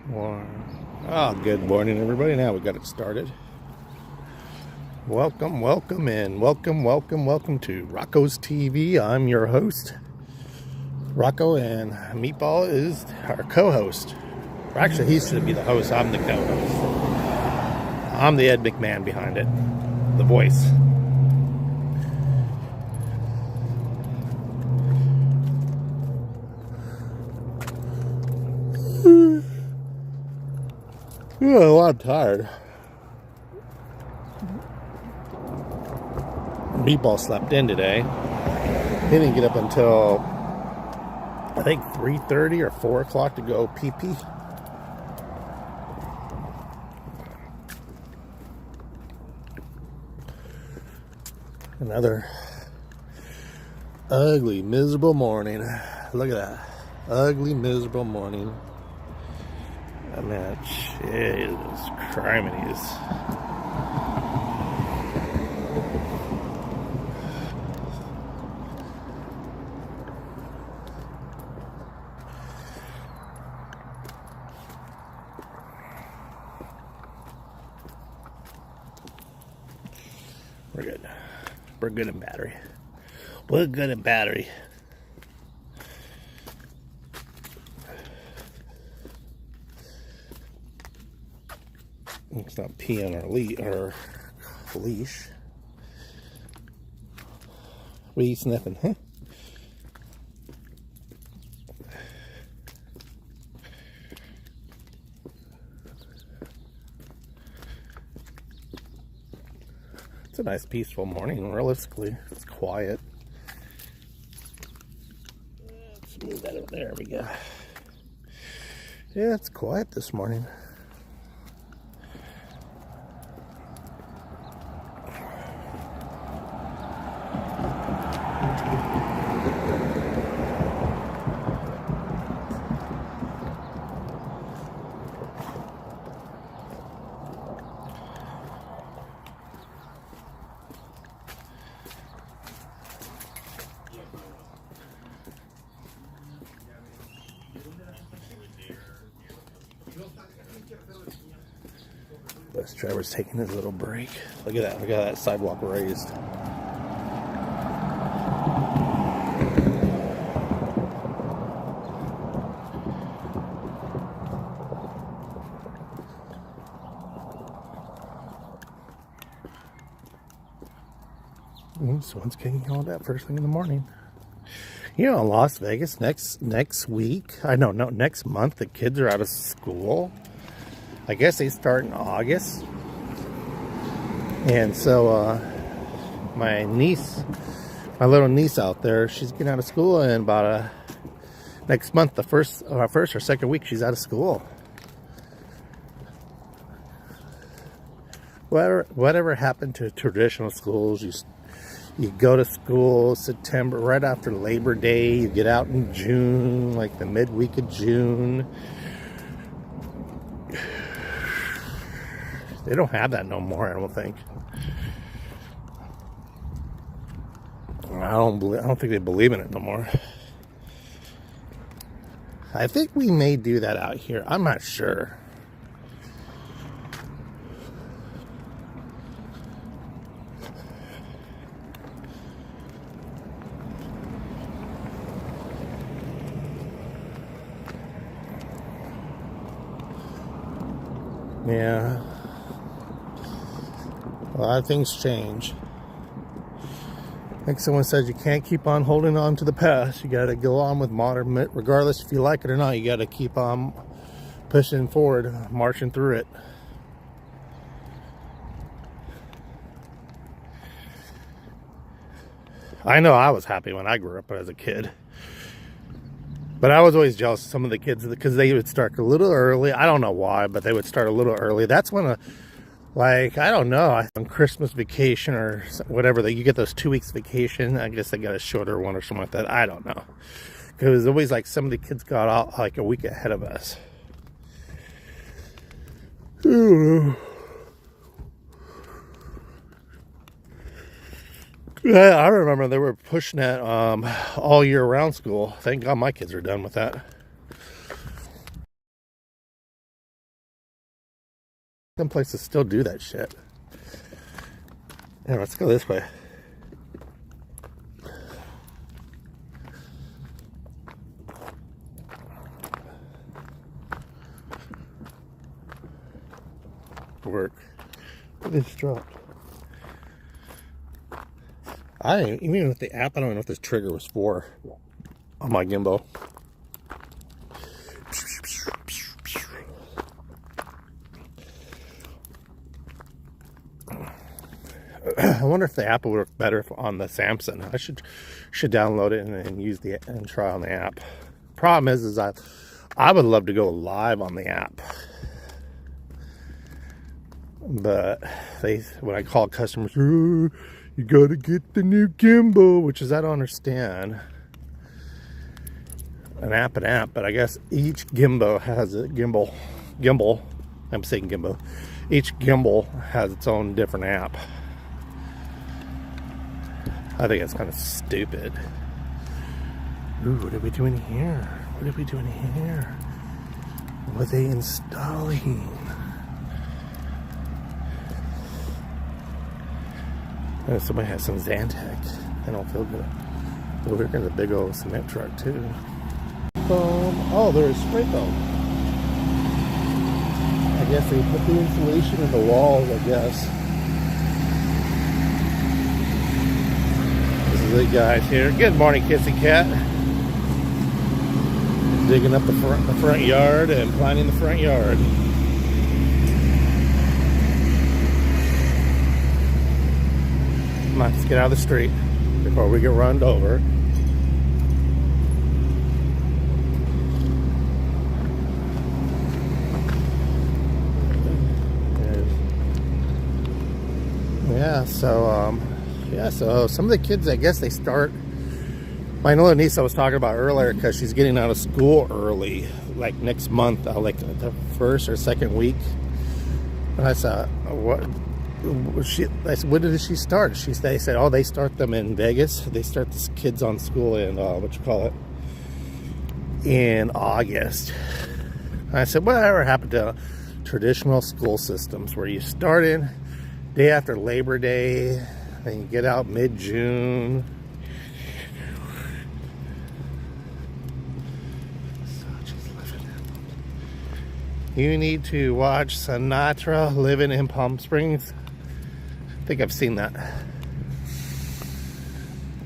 Good morning, everybody. Now we got it started. Welcome to Rocco's TV. I'm your host, Rocco, and Meatball is our co-host. Actually, he should be the host. I'm the co-host. I'm the Ed McMahon behind it, the voice. Well, I'm tired. Meatball slept in today. He didn't get up until I think 3:30 or 4 o'clock to go pee-pee. Another ugly, miserable morning. Look at that. Ugly, miserable morning. I mean, Jesus Christ. We're good. We're good in battery. We're good in battery. It's not peeing our leash. What are you sniffing, huh? It's a nice peaceful morning, realistically. It's quiet. Let's move that over there. There we go. Yeah, it's quiet this morning. Bus driver's taking his little break. Look at that. Look at that sidewalk raised. Someone's getting yelled at first thing in the morning. You know, in Las Vegas next month, the kids are out of school. I guess they start in August. And so my little niece out there, she's getting out of school, and about next month, the first or second week, she's out of school. Whatever happened to traditional schools? You go to school September, right after Labor Day. You get out in June, like the midweek of June. They don't have that no more, I don't think. I don't think they believe in it no more. I think we may do that out here. I'm not sure. Yeah. A lot of things change. Like someone said, you can't keep on holding on to the past. You got to go on with modern, regardless if you like it or not. You got to keep on pushing forward, marching through it. I know I was happy when I grew up as a kid. But I was always jealous of some of the kids because they would start a little early. I don't know why, but they would start a little early. That's when, I don't know, on Christmas vacation or whatever, you get those 2 weeks vacation. I guess they got a shorter one or something like that. I don't know. Because it was always like some of the kids got out like a week ahead of us. Yeah, I remember they were pushing that all year round school. Thank God my kids are done with that. Some places still do that shit. Yeah, let's go this way. Work. This dropped. I didn't even with the app. I don't know what this trigger was for on my gimbal. I wonder if the app would work better on the Samsung. I should download it and use the and try on the app. Problem is I would love to go live on the app. But when I call customers, oh, you gotta get the new gimbal, which is I don't understand. An app, but I guess each gimbal has a gimbal. I'm saying gimbal. Each gimbal has its own different app. I think it's kind of stupid. Ooh, what are we doing here? What are we doing here? What are they installing? Somebody has some Zantac. I don't feel good. Oh, here comes a big old cement truck too. Oh, there's spray foam. I guess they put the insulation in the walls, I guess. This is it, guys, here. Good morning, Kissy Cat. Digging up the front yard and planting the front yard. Let's get out of the street before we get run over. So some of the kids, I guess they start. My little niece I was talking about earlier, because she's getting out of school early, like next month, like the first or second week. And I said, what? I said, when did she start? They said, oh, they start them in Vegas. They start the kids on school in, in August. And I said, whatever happened to traditional school systems where you start in day after Labor Day, and you get out mid-June. You need to watch Sinatra Living in Palm Springs. I think I've seen that.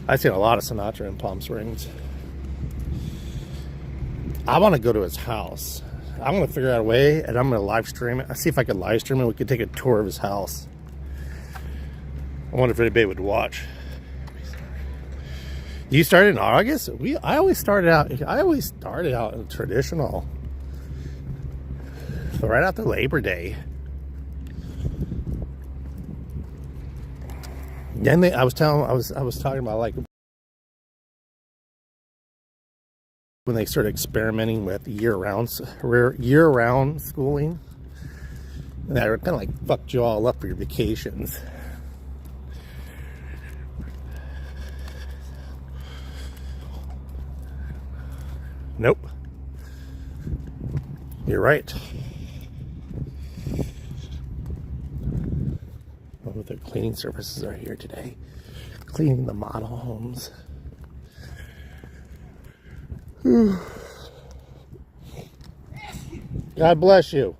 I've seen a lot of Sinatra in Palm Springs. I want to go to his house. I'm going to figure out a way, and I'm going to live stream it. I'll see if I can live stream it. We could take a tour of his house. I wonder if anybody would watch. You started in August? I always started out in traditional. So right after Labor Day. Then I was talking about like when they started experimenting with year-round schooling. And that kind of like fucked you all up for your vacations. Nope. You're right. Oh, the cleaning services are here today. Cleaning the model homes. God bless you.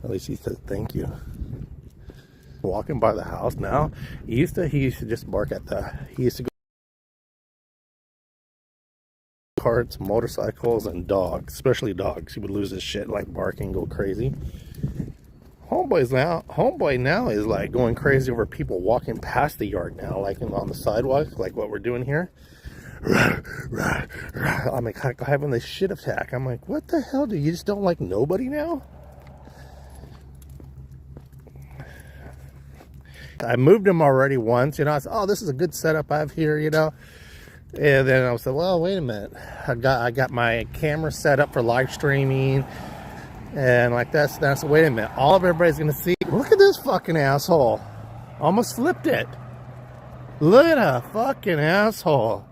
At least he said thank you. Walking by the house now. He used to just bark at he used to go carts, motorcycles, and dogs, especially dogs. He would lose his shit, like barking, go crazy. Homeboy now is like going crazy over people walking past the yard now, like on the sidewalk, like what we're doing here. I'm like having this shit attack. I'm like, what the hell? Do you just don't like nobody now? I moved him already once, I said, oh, this is a good setup I have here, And then I said, well, wait a minute. I got my camera set up for live streaming and like that. Then I said, wait a minute. All of everybody's gonna see. Look at this fucking asshole. Almost flipped it. Look at a fucking asshole.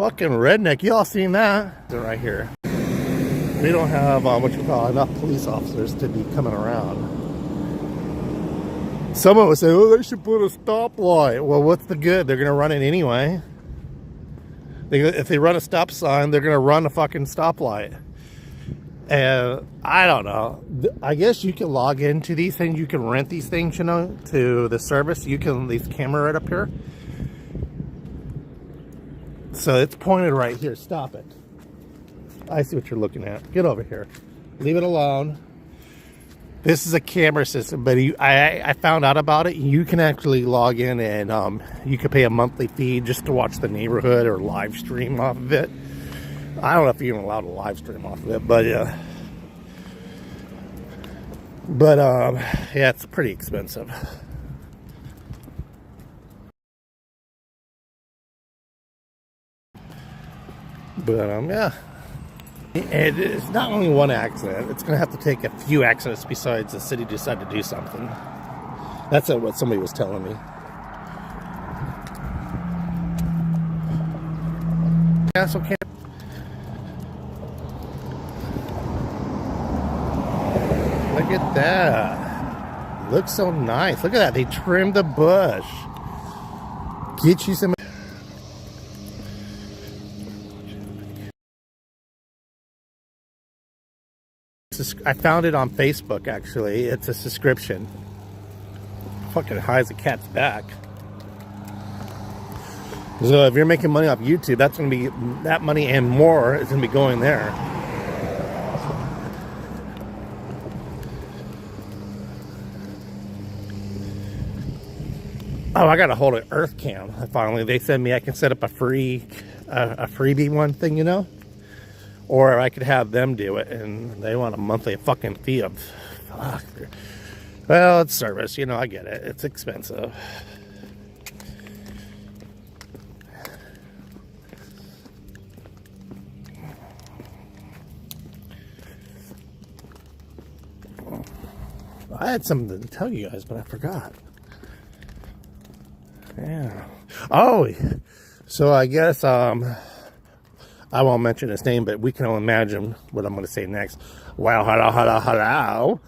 fucking redneck. Y'all seen that? They're right here. We don't have what you call enough police officers to be coming around. Someone would say, oh, they should put a stoplight. Well, what's the good? They're going to run it anyway. If they run a stop sign, they're going to run a fucking stoplight. And I don't know. I guess you can log into these things. You can rent these things, you know, to the service. You can leave the camera right up here. So it's pointed right here. Stop it. I see what you're looking at. Get over here. Leave it alone. This is a camera system, but I found out about it. You can actually log in and you can pay a monthly fee just to watch the neighborhood or live stream off of it. I don't know if you're even allowed to live stream off of it, but yeah. Yeah, it's pretty expensive. But yeah. And it's not only one accident. It's going to have to take a few accidents besides the city decide to do something. That's what somebody was telling me. Castle Camp. Look at that. Looks so nice. Look at that. They trimmed the bush. Get you some. I found it on Facebook, actually. It's a subscription. Fucking high as a cat's back. So if you're making money off YouTube, that's going to be that money and more is going to be going there. Oh, I got a hold of Earth Cam. Finally, they sent me. I can set up a freebie one thing, you know. Or I could have them do it, and they want a monthly fucking fee of, fuck. Well, it's service, you know, I get it. It's expensive. I had something to tell you guys, but I forgot. Yeah. Oh, so I guess, I won't mention his name, but we can all imagine what I'm going to say next. Wow, hello.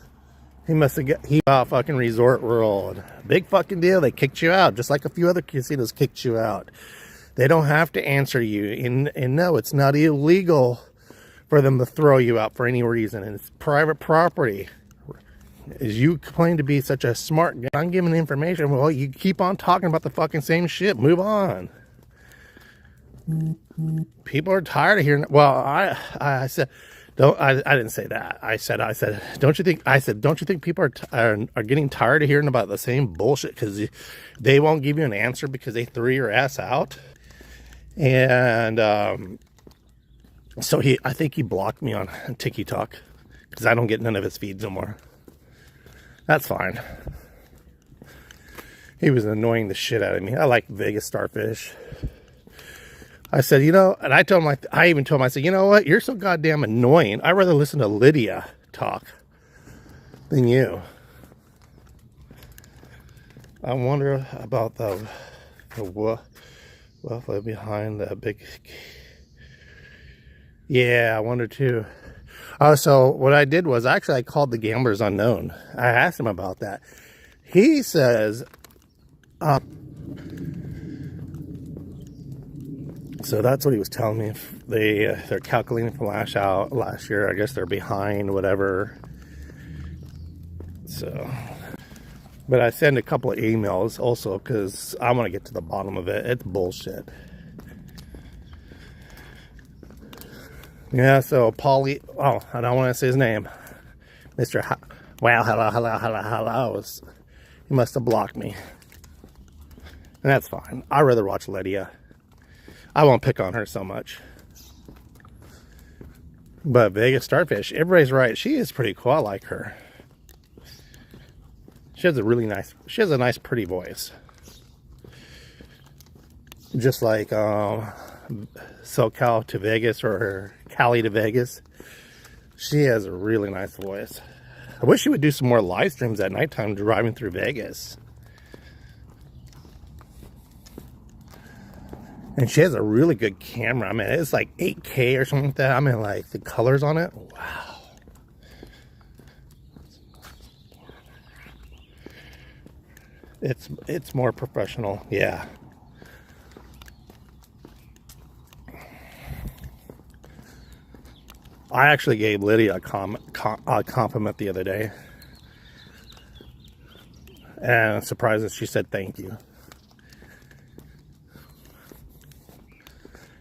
He must have got, fucking Resort World. Big fucking deal. They kicked you out, just like a few other casinos kicked you out. They don't have to answer you. And no, it's not illegal for them to throw you out for any reason. And it's private property. As you claim to be such a smart guy, I'm giving information. Well, you keep on talking about the fucking same shit. Move on. People are tired of hearing. Well, I said, don't. I didn't say that. I said, don't you think people are getting tired of hearing about the same bullshit because they won't give you an answer because they threw your ass out? And so I think he blocked me on TikTok because I don't get none of his feeds no more. That's fine. He was annoying the shit out of me. I like Vegas Starfish. I said, you know, and I told him, I even told him, I said, you know what? You're so goddamn annoying. I'd rather listen to Lydia talk than you. I wonder about the wolf behind the big. Yeah, I wonder too. So what I did was I called the Gamblers Unknown. I asked him about that. He says, so that's what he was telling me. If they're calculating from last year. I guess they're behind, whatever. So, but I send a couple of emails also because I want to get to the bottom of it. It's bullshit. Yeah. So Paulie. Oh, I don't want to say his name. Mr. Hello. He must have blocked me, and that's fine. I'd rather watch Lydia. I won't pick on her so much. But Vegas Starfish, everybody's right. She is pretty cool. I like her. She has a nice, pretty voice. Just like SoCal to Vegas or Cali to Vegas. She has a really nice voice. I wish she would do some more live streams at nighttime driving through Vegas. And she has a really good camera. I mean, it's like 8K or something like that. I mean, like, the colors on it. Wow. It's more professional. Yeah. I actually gave Lydia a compliment the other day. And I'm surprised that she said thank you.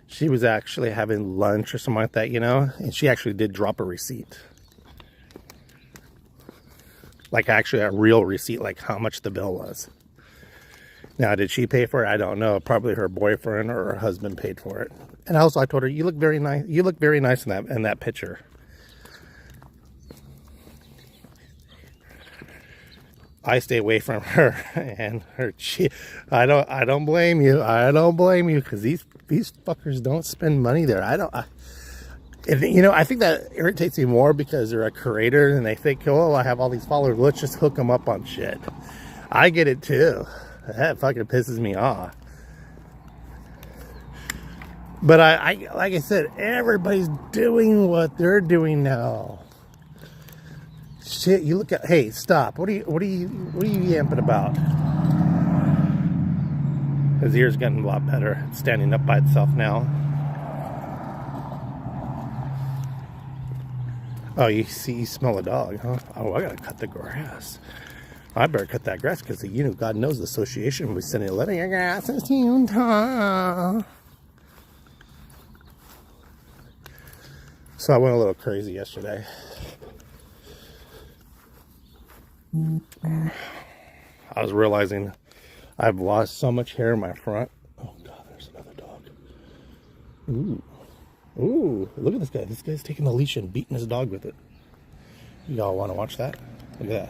She was actually having lunch or something like that, you know, and she actually did drop a receipt. Like actually a real receipt, like how much the bill was. Now, did she pay for it? I don't know. Probably her boyfriend or her husband paid for it. And also I told her, you look very nice. You look very nice in that picture. I stay away from her and her. I don't blame you. I don't blame you, because these fuckers don't spend money there. You know, I think that irritates me more because they're a creator and they think, oh, I have all these followers. Let's just hook them up on shit. I get it too. That fucking pisses me off. But I like I said, everybody's doing what they're doing now. Shit, you look at. Hey, stop! What are you yapping about? His ear's getting a lot better. It's standing up by itself now. Oh, you smell a dog, huh? Oh, I gotta cut the grass. I better cut that grass because, you know, God knows the association will be sending a letter. Your grass is too tall. So I went a little crazy yesterday. I was realizing I've lost so much hair in my front. Oh God, there's another dog. Ooh, look at this guy. This guy's taking a leash and beating his dog with it. Y'all want to watch that? Look at that.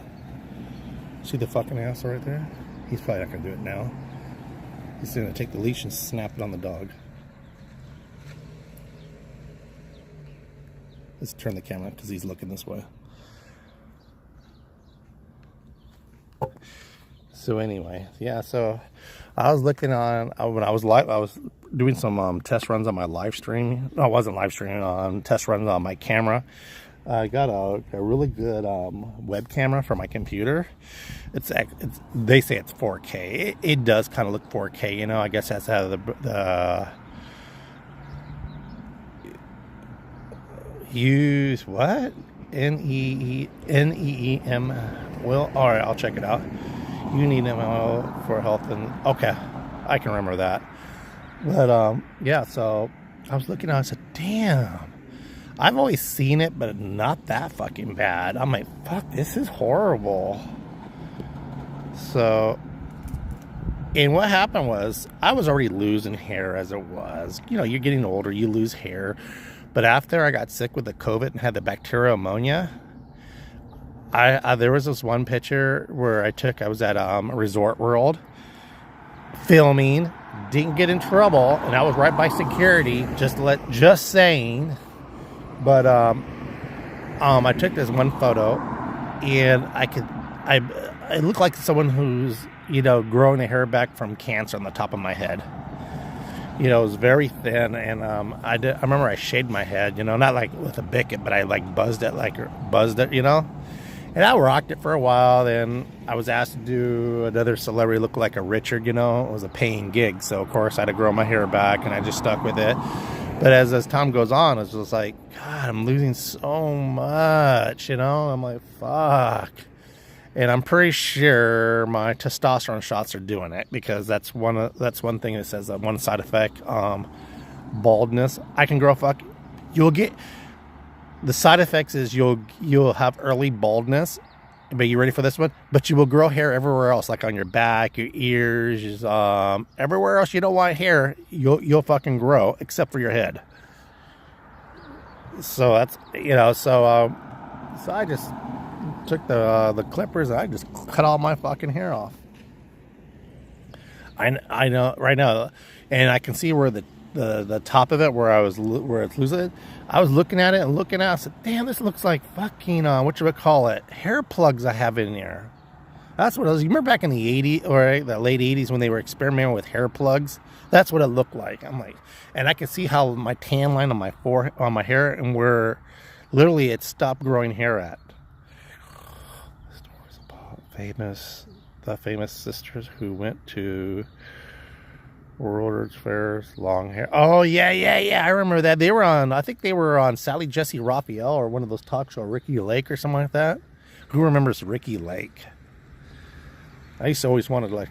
See the fucking asshole right there? He's probably not gonna do it now. He's gonna take the leash and snap it on the dog. Let's turn the camera because he's looking this way. So anyway, yeah, so I was looking on, when I was doing some test runs on my live stream. No, I wasn't live streaming, test runs on my camera. I got a really good web camera for my computer. They say it's 4K. It does kind of look 4K, you know. I guess that's out of the use what? NEEM. Well, all right, I'll check it out. You need MO for health and okay, I can remember that. But yeah, so I was looking at it, I said, damn, I've always seen it, but not that fucking bad. I'm like, fuck, this is horrible. So, and what happened was, I was already losing hair as it was. You know, you're getting older, you lose hair. But after I got sick with the COVID and had the bacterial pneumonia, there was this one picture where I was at Resort World filming, didn't get in trouble, and I was right by security, just saying. But I took this one photo, and I look like someone who's, you know, growing the hair back from cancer on the top of my head. You know, it was very thin, and I remember I shaved my head, you know, not like with a bicket, but I like buzzed it, you know. And I rocked it for a while. Then I was asked to do another celebrity look like a Richard, you know. It was a paying gig, so of course I had to grow my hair back, and I just stuck with it. But as time goes on, it's just like, God, I'm losing so much, you know. I'm like, fuck. And I'm pretty sure my testosterone shots are doing it, because that's one thing that says that one side effect, baldness. I can grow you'll get. The side effects is you'll have early baldness, but you ready for this one? But you will grow hair everywhere else, like on your back, your ears, everywhere else you don't want hair, you'll fucking grow, except for your head. So that's, you know, so I just took the clippers and I just cut all my fucking hair off. I know right now, and I can see where the top of it, where it's losing. I was looking at it and looking at it. I said, damn, this looks like fucking, hair plugs I have in there. That's what it was. You remember back in the 80s or the late 80s when they were experimenting with hair plugs? That's what it looked like. I'm like, and I could see how my tan line on my forehead, on my hair, and where literally it stopped growing hair at. Stories about the famous sisters who went to World's Fairs, long hair. Oh yeah. I remember that. They were on. I think they were on Sally Jesse Raphael or one of those talk show, Ricky Lake or something like that. Who remembers Ricky Lake? I used to always want to like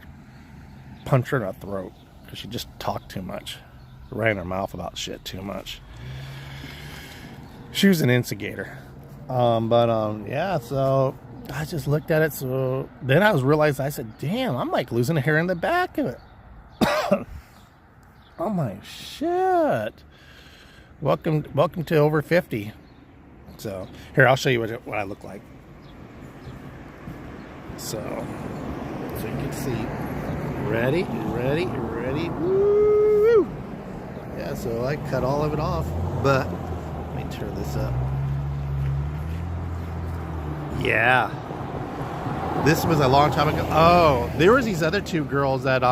punch her in the throat because she just talked too much, ran her mouth about shit too much. She was an instigator. Yeah. So I just looked at it. So then I realized, I said, "Damn, I'm like losing hair in the back of it." I'm like, shit. Welcome to over 50. So here, I'll show you what I look like. So you can see. Ready? Woo! Yeah, so I cut all of it off, but let me turn this up. Yeah. This was a long time ago. Oh, there was these other two girls that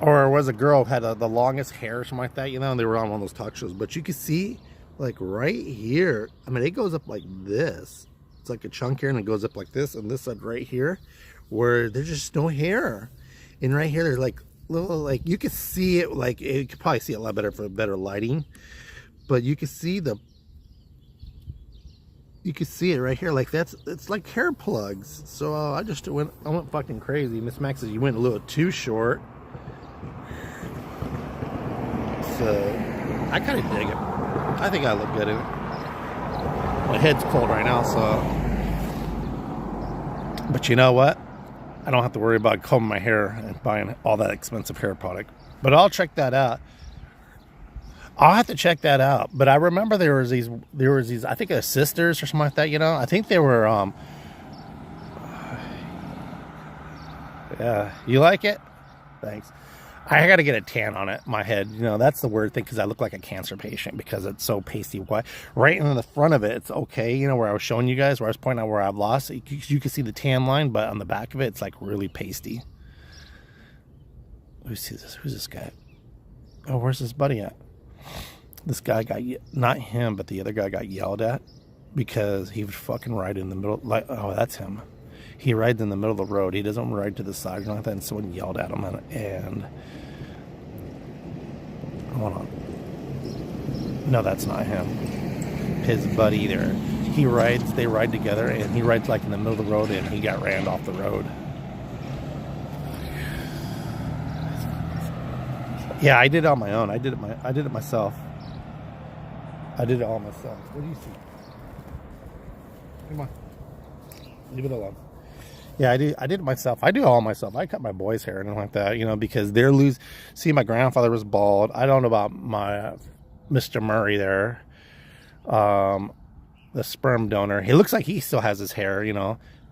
or was a girl who had the longest hair or something like that, and they were on one of those talk shows. But you can see, like, right here, I mean, it goes up like this. It's like a chunk here, and it goes up like this, and this side right here, where there's just no hair. And right here, there's like little, like, you can see it, like, you could probably see it a lot better for better lighting. But you can see it right here, like it's like hair plugs. So I went fucking crazy. Miss Max says you went a little too short. So I kind of dig it. I think I look good in it. My head's cold right now, so. But you know what? I don't have to worry about combing my hair and buying all that expensive hair product. But I'll check that out. I'll have to check that out. But I remember there was these, I think, sisters or something like that. I think they were. Yeah, you like it? Thanks. I got to get a tan on it, my head. That's the weird thing, because I look like a cancer patient because it's so pasty white. Right in the front of it, it's okay. Where I was showing you guys, where I was pointing out where I've lost, you can see the tan line, but on the back of it, it's like really pasty. Who's this guy? Oh, where's this buddy at? This guy got, not him, but the other guy got yelled at because he would fucking ride in the middle. Like, oh, that's him. He rides in the middle of the road. He doesn't ride to the side or anything. And someone yelled at him, and hold on. No, that's not him. His buddy there. They ride together, and he rides like in the middle of the road, and he got rammed off the road. Yeah, I did it on my own. I did it myself. I did it all myself. What do you see? Come on. Leave it alone. Yeah, I did it myself. I do it all myself. I cut my boy's hair and like that, because they're See, my grandfather was bald. I don't know about my Mr. Murray there, the sperm donor. He looks like he still has his hair,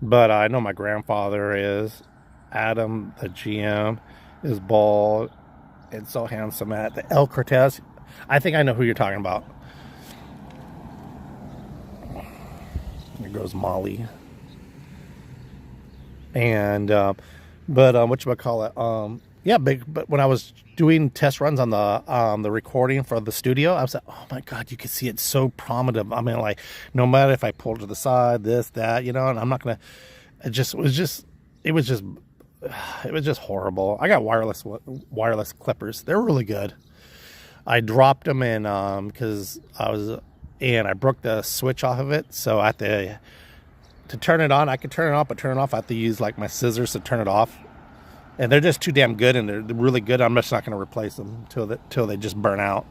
but I know my grandfather is. Adam, the GM, is bald and so handsome. At the El Cortez, I think I know who you're talking about. Here goes Molly. And whatchamacallit, yeah, but when I was doing test runs on the recording for the studio, I was like, oh my god, you can see it so prominent. I mean, like, no matter if I pulled to the side, this, that, and I'm not gonna. It was just horrible. I got wireless clippers. They're really good. I dropped them in because I broke the switch off of it, so I had to turn it on. I could turn it on, but turn it off, I have to use like my scissors to turn it off. And they're just too damn good, and they're really good. I'm just not going to replace them till they just burn out.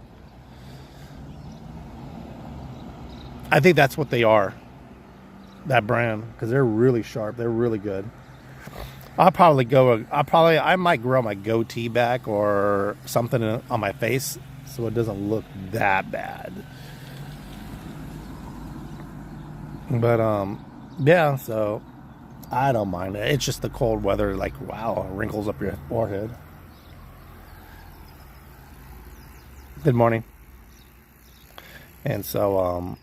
I think that's what they are, that brand, because they're really sharp. They're really good. I might grow my goatee back or something on my face so it doesn't look that bad. But yeah, so I don't mind it. It's just the cold weather, like, wow, wrinkles up your forehead. Good morning. And so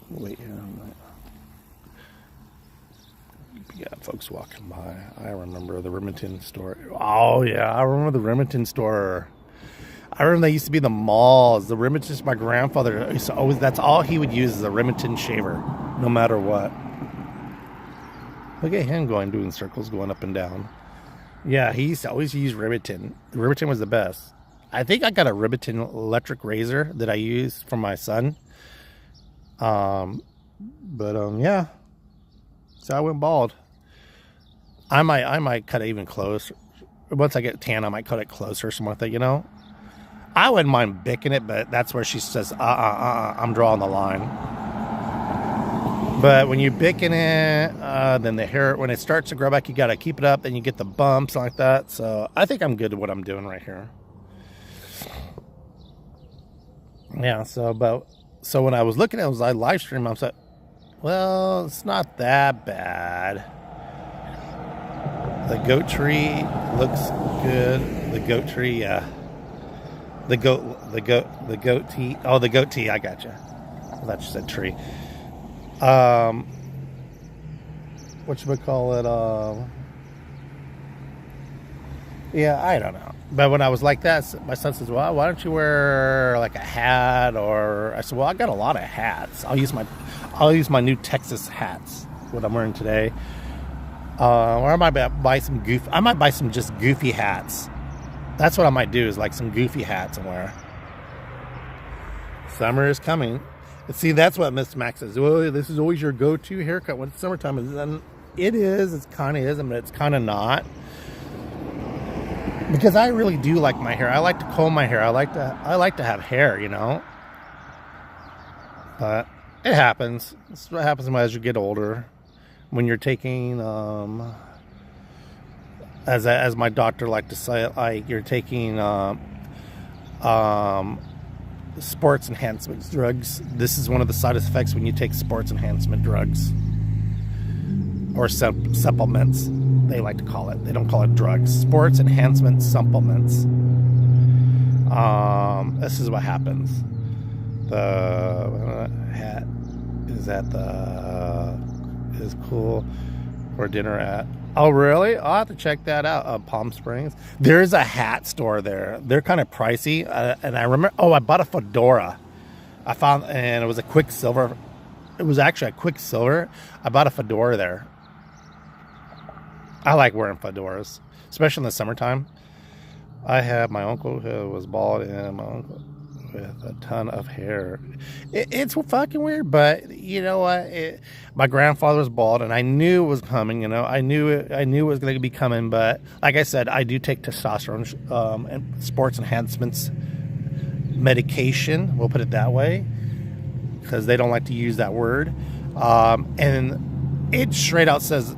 wait here. Yeah, folks walking by. I remember the Remington store. Oh, yeah, I remember the Remington store. I remember they used to be the malls. The Remington, my grandfather used to always, that's all he would use is a Remington shaver, no matter what. Look at him doing circles, going up and down. Yeah, he used to always use Remington. Remington was the best. I think I got a Remington electric razor that I use for my son. Yeah. So I went bald. I might cut it even closer. Once I get tan, I might cut it closer or something like that, you know? I wouldn't mind bicking it, but that's where she says, I'm drawing the line. But when you're bicking it, then the hair, when it starts to grow back, you got to keep it up, then you get the bumps like that. So I think I'm good at what I'm doing right here. Yeah, so when I was looking at it, I live stream, I was like, well, it's not that bad. The goat tree looks good. The goat tree, yeah. The goat tea. Oh, the goat tea, I gotcha. I thought you said tree. Whatchamacallit, yeah, I don't know. But when I was like that, my son says, well, why don't you wear like a hat? Or I said, well, I got a lot of hats. I'll use my new Texas hats, what I'm wearing today. Or I might buy some just goofy hats. That's what I might do, is like some goofy hats and wear. Summer is coming. See, that's what Miss Max says. Well, this is always your go-to haircut when it's summertime. And it is. It kind of is, but it's kind of not. Because I really do like my hair. I like to comb my hair. I like to have hair, you know. But it happens. It's what happens as you get older. When you're taking, as my doctor liked to say, like you're taking sports enhancement drugs. This is one of the side effects when you take sports enhancement drugs or supplements. They like to call it. They don't call it drugs. Sports enhancement supplements. This is what happens. The hat is cool for dinner at. Oh, really? I'll have to check that out. Palm Springs. There's a hat store there. They're kind of pricey. And I remember, I bought a fedora. And it was a Quicksilver. It was actually a Quicksilver. I bought a fedora there. I like wearing fedoras, especially in the summertime. I have my uncle who was bald and my uncle with a ton of hair. It's fucking weird, but you know what? My grandfather was bald, and I knew it was coming. You know, I knew it was going to be coming. But like I said, I do take testosterone and sports enhancements medication. We'll put it that way, because they don't like to use that word. And it straight out says,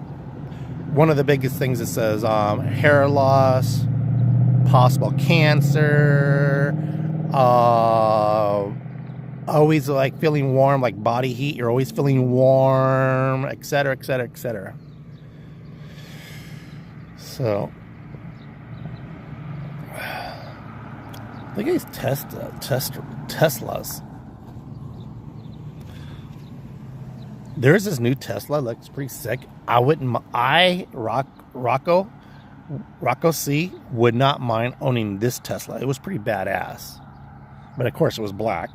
one of the biggest things it says, hair loss, possible cancer. Always like feeling warm, like body heat. You're always feeling warm, etc., etc., etc. So, look at these Teslas. There's this new Tesla, looks pretty sick. Rocco C would not mind owning this Tesla. It was pretty badass. But of course it was black.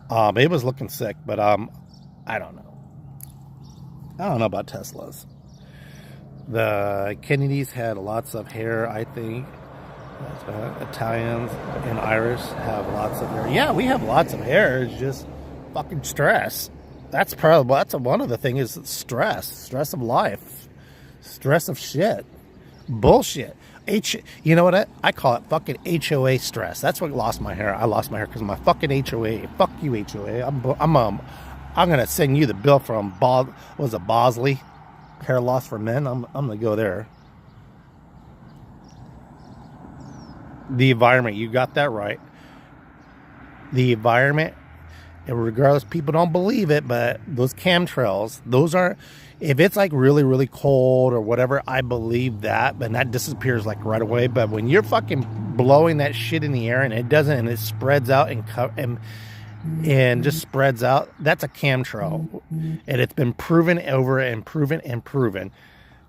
It was looking sick, but I don't know. I don't know about Teslas. The Kennedys had lots of hair, I think. Italians and Irish have lots of hair. Yeah, we have lots of hair. It's just fucking stress. That's one of the things is stress of life, stress of shit, bullshit. You know what? I call it fucking HOA stress. That's what lost my hair. I lost my hair because of my fucking HOA. Fuck you, HOA. I'm gonna send you the bill from Bosley, hair loss for men. I'm gonna go there. The environment, you got that right. The environment. And regardless, people don't believe it, but those chemtrails, those aren't, if it's like really, really cold or whatever, I believe that, but that disappears like right away. But when you're fucking blowing that shit in the air and it doesn't, and it spreads out and and just spreads out, that's a chemtrail. And it's been proven over and proven and proven.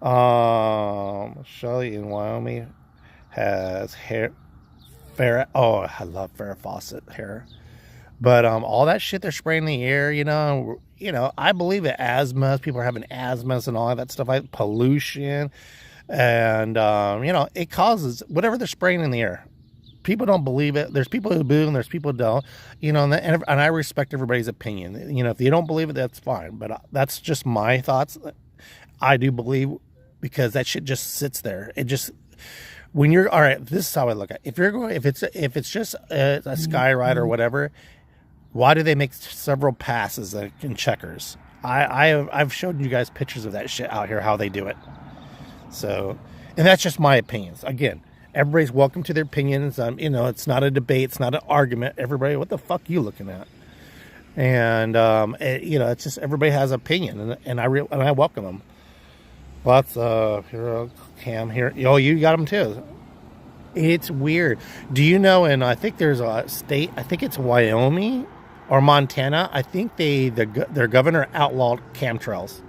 Shelley in Wyoming has hair. Oh, I love Farrah Fawcett hair. But all that shit they're spraying in the air, I believe it. Asthma, people are having asthmas and all that stuff, like pollution, and it causes whatever they're spraying in the air. People don't believe it. There's people who do, and there's people who don't. And I respect everybody's opinion. If you don't believe it, that's fine. But that's just my thoughts. I do believe, because that shit just sits there. It just, when you're all right. This is how I look at it. If it's just a sky ride or whatever. Why do they make several passes in checkers? I've showed you guys pictures of that shit out here, how they do it. So, and that's just my opinions. Again, everybody's welcome to their opinions. It's not a debate. It's not an argument. Everybody, what the fuck you looking at? And, it's just everybody has an opinion, and I welcome them. Lots here, Cam here. Oh, you got them too. It's weird. Do you know, and I think there's a state, I think it's Wyoming or Montana, I think their governor outlawed chemtrails.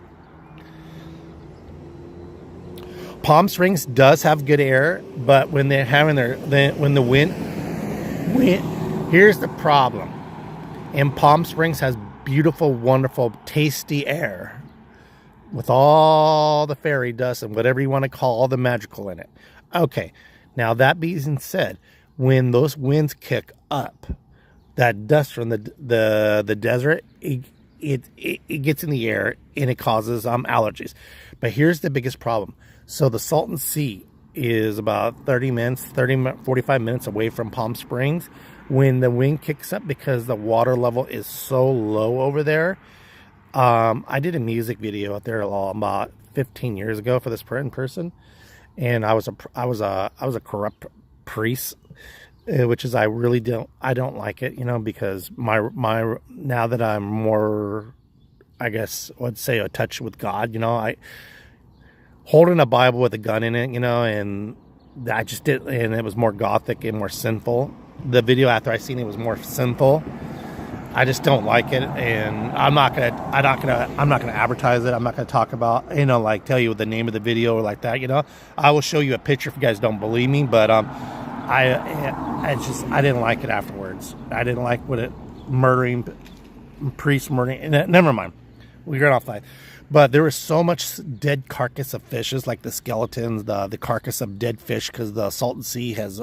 Palm Springs does have good air, but when they're having when the wind, here's the problem. And Palm Springs has beautiful, wonderful, tasty air with all the fairy dust and whatever you want to call all the magical in it. Okay, now that being said, when those winds kick up, that dust from the desert, it gets in the air and it causes allergies. But here's the biggest problem. So the Salton Sea is about 45 minutes away from Palm Springs. When the wind kicks up, because the water level is so low over there, I did a music video out there about 15 years ago for this person, and I was a corrupt priest, which is I don't like it, because my now that I'm more, I guess I'd say, a touch with God, I holding a Bible with a gun in it, and I just did, and it was more gothic and more sinful. The video after I seen it was more sinful. I just don't like it, and I'm not gonna advertise it. I'm not gonna talk about, tell you the name of the video or like that. I will show you a picture if you guys don't believe me, but I didn't like it afterwards. I didn't like priest murdering. Never mind. We got off that. But there was so much dead carcass of fishes, like the skeletons, the carcass of dead fish, because the Salton Sea has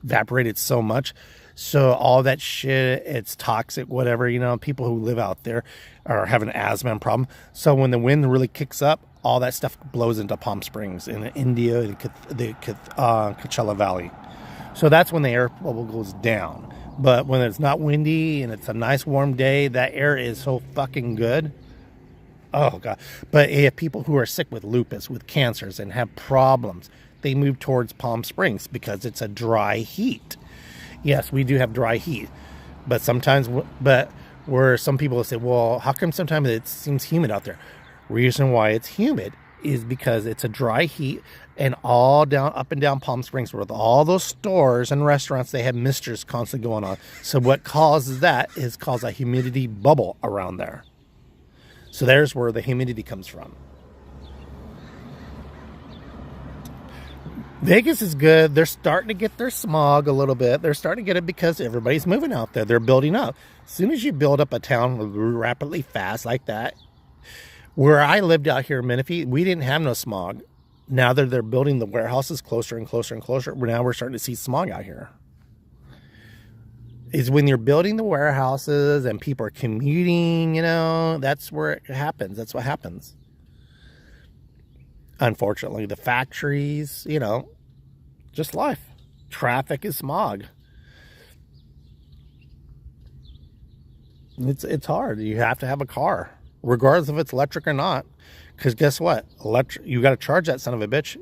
evaporated so much. So all that shit, it's toxic, whatever, people who live out there are having asthma problem. So when the wind really kicks up, all that stuff blows into Palm Springs in India, and the Coachella Valley. So that's when the air bubble goes down. But when it's not windy and it's a nice warm day, that air is so fucking good. Oh, God. But if people who are sick with lupus, with cancers, and have problems, they move towards Palm Springs because it's a dry heat. Yes, we do have dry heat. But sometimes, where some people say, well, how come sometimes it seems humid out there? Reason why it's humid is because it's a dry heat, and up and down Palm Springs, with all those stores and restaurants, they have misters constantly going on. So what causes that is a humidity bubble around there. So there's where the humidity comes from. Vegas is good. They're starting to get their smog a little bit. They're starting to get it because everybody's moving out there. They're building up. As soon as you build up a town rapidly fast like that, where I lived out here in Menifee, we didn't have no smog. Now that they're building the warehouses closer and closer and closer, now we're starting to see smog out here. Is when you're building the warehouses and people are commuting, that's where it happens. That's what happens. Unfortunately, the factories, just life. Traffic is smog. It's hard. You have to have a car, regardless if it's electric or not. Because guess what? You got to charge that son of a bitch.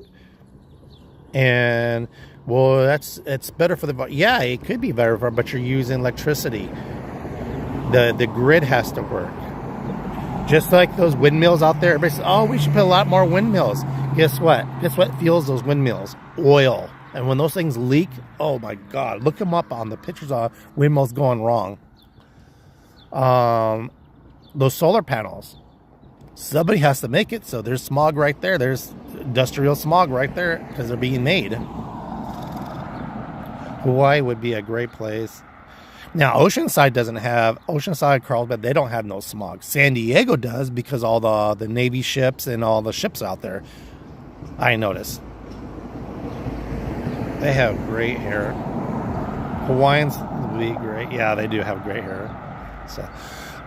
And well, it's better for the, yeah, it could be better for, but you're using electricity. The grid has to work. Just like those windmills out there, everybody says, oh, we should put a lot more windmills. Guess what? Guess what fuels those windmills? Oil. And when those things leak, oh my God, look them up on the pictures of windmills going wrong. those solar panels. Somebody has to make it, so there's smog right there. There's industrial smog right there because they're being made. Hawaii would be a great place. Now, Oceanside doesn't have, Oceanside, Carlsbad, they don't have no smog. San Diego does because all the Navy ships and all the ships out there. I noticed. They have great hair. Hawaiians would be great. Yeah, they do have great hair. So,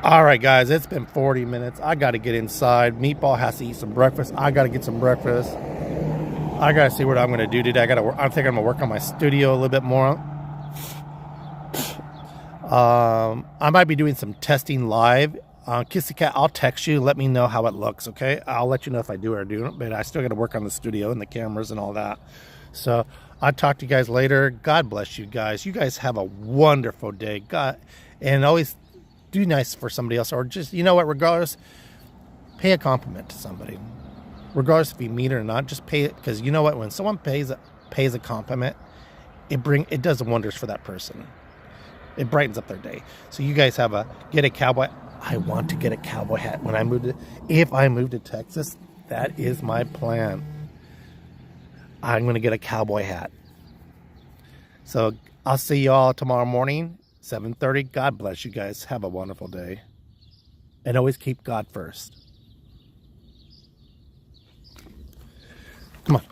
all right, guys, it's been 40 minutes. I got to get inside. Meatball has to eat some breakfast. I got to get some breakfast. I got to see what I'm going to do today. I think I'm going to work on my studio a little bit more. I might be doing some testing live. Kissy Cat, I'll text you. Let me know how it looks, okay? I'll let you know if I do or do it, but I still got to work on the studio and the cameras and all that. So I'll talk to you guys later. God bless you guys. You guys have a wonderful day. And always do nice for somebody else, or just, you know what, regardless, pay a compliment to somebody. Regardless if you meet it or not, just pay it, because you know what, when someone pays a compliment, it does wonders for that person. It brightens up their day. So you guys get a cowboy. I want to get a cowboy hat if I move to Texas. That is my plan. I'm going to get a cowboy hat. So I'll see you all tomorrow morning, 7:30. God bless you guys. Have a wonderful day. And always keep God first. Come on.